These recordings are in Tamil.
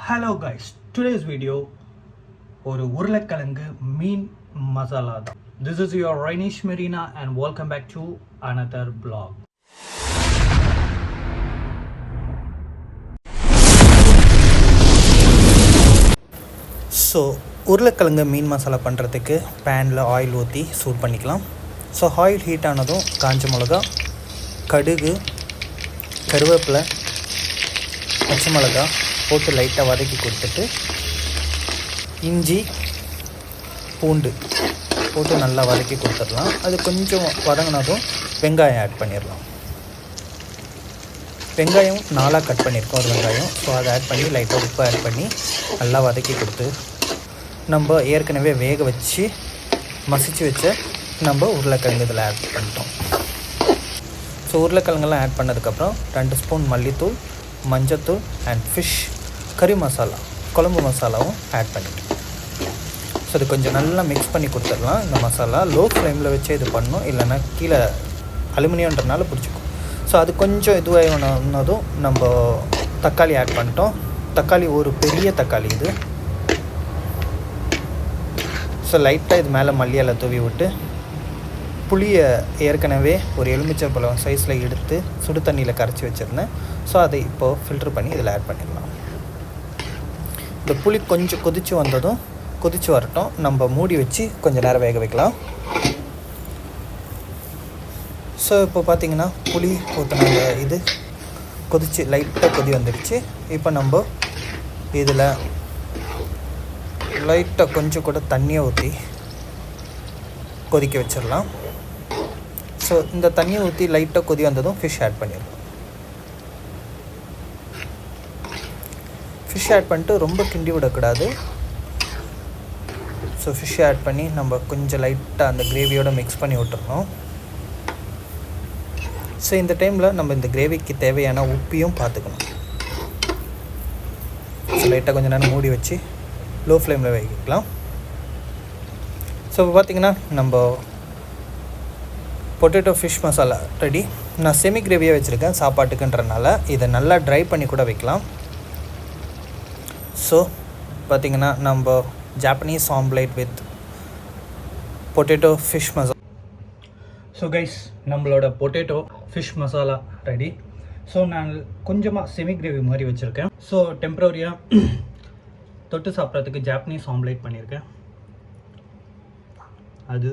Hello guys, today's video ஒரு உருளைக்கிழங்கு மீன் மசாலா தான். This is your Rainish Marina and welcome back to another vlog. So உருளைக்கிழங்கு மீன் மசாலா பண்ணுறதுக்கு பேனில் ஆயில் ஊற்றி சூட் பண்ணிக்கலாம். ஸோ ஆயில் ஹீட் ஆனதும் காஞ்ச மிளகா, கடுகு, கருவேப்பிலை, பச்சை மிளகா போட்டு லைட்டாக வதக்கி கொடுத்துட்டு இஞ்சி பூண்டு போட்டு நல்லா வதக்கி கொடுத்துடலாம். அது கொஞ்சம் வதங்கினதும் வெங்காயம் ஆட் பண்ணிடலாம். வெங்காயம் 4 கட் பண்ணியிருக்கோம் ஒரு வெங்காயம். ஸோ அதை ஆட் பண்ணி லைட்டாக உப்பு ஆட் பண்ணி நல்லா வதக்கி கொடுத்து நம்ம ஏற்கனவே வேக வச்சு மசிச்சு வச்ச நம்ம உருளைக்கிழங்கு இதில் ஆட் பண்ணிட்டோம். ஸோ உருளைக்கிழங்கெல்லாம் ஆட் பண்ணதுக்கப்புறம் 2 ஸ்பூன் மல்லித்தூள், மஞ்சத்தூள் அண்ட் ஃபிஷ் கறி மசாலா, குழம்பு மசாலாவும் ஆட் பண்ணிட்டோம். ஸோ இது கொஞ்சம் நல்லா மிக்ஸ் பண்ணி கொடுத்துடலாம். இந்த மசாலா லோ ஃப்ளேமில் வச்சு இது பண்ணணும், இல்லைன்னா கீழே அலுமினியன்றனால பிடிச்சிக்கும். ஸோ அது கொஞ்சம் இதுவாகினதும் நம்ம தக்காளி ஆட் பண்ணிட்டோம். தக்காளி ஒரு பெரிய தக்காளி இது. ஸோ லைட்டாக இது மேலே மல்லியால் தூவி விட்டு புளியை ஏற்கனவே ஒரு எலுமிச்சை பழம் சைஸில் எடுத்து சுடு தண்ணியில் கரைச்சி வச்சுருந்தேன். ஸோ அதை இப்போது ஃபில்ட்ரு பண்ணி இதில் ஆட் பண்ணிடலாம். இந்த புளி கொஞ்சம் கொதித்து வரட்டும். நம்ம மூடி வச்சு கொஞ்சம் நேரம் வேக வைக்கலாம். ஸோ இப்போ பார்த்திங்கன்னா புளி ஊற்றின இது கொதித்து லைட்டாக கொதி வந்துடுச்சு. இப்போ நம்ம இதில் லைட்டாக கொஞ்சம் கூட தண்ணியை ஊற்றி கொதிக்க வச்சிடலாம். ஸோ இந்த தண்ணியை ஊற்றி லைட்டாக கொதி வந்ததும் ஃபிஷ் ஆட் பண்ணிடலாம். ஃபிஷ் ஆட் பண்ணிட்டு ரொம்ப கிண்டி விடக்கூடாது. ஸோ ஃபிஷ் ஆட் பண்ணி நம்ம கொஞ்சம் லைட்டாக அந்த கிரேவியோடு மிக்ஸ் பண்ணி விட்டுறணும். ஸோ இந்த டைமில் நம்ம இந்த கிரேவிக்கு தேவையான உப்பையும் பார்த்துக்கணும். ஸோ லைட்டாக கொஞ்சம் நேரம் மூடி வச்சு லோ ஃப்ளேமில் வைக்கலாம். ஸோ இப்போ பார்த்திங்கன்னா நம்ம பொட்டேட்டோ ஃபிஷ் மசாலா ரெடி. நான் செமி கிரேவியாக வச்சுருக்கேன் சாப்பாட்டுக்குன்றனால. இதை நல்லா ட்ரை பண்ணி கூட வைக்கலாம். ஸோ பார்த்திங்கன்னா நம்ம Japanese omelette with potato fish masala. So guys, நம்மளோட potato fish masala ready. So நான் கொஞ்சமாக செமி கிரேவி மாதிரி வச்சுருக்கேன். ஸோ டெம்ப்ரவரியாக தொட்டு சாப்பிட்றதுக்கு ஜாப்பனீஸ் ஆம்லேட் பண்ணியிருக்கேன். அது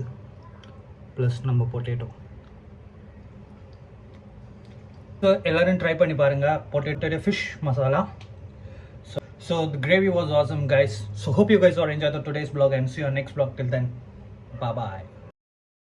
ப்ளஸ் நம்ம பொட்டேட்டோ. ஸோ எல்லோரும் ட்ரை பண்ணி பாருங்கள் potato fish masala. So the gravy was awesome guys. So hope you guys are enjoyed today's vlog and see you on next vlog. Till then, bye bye.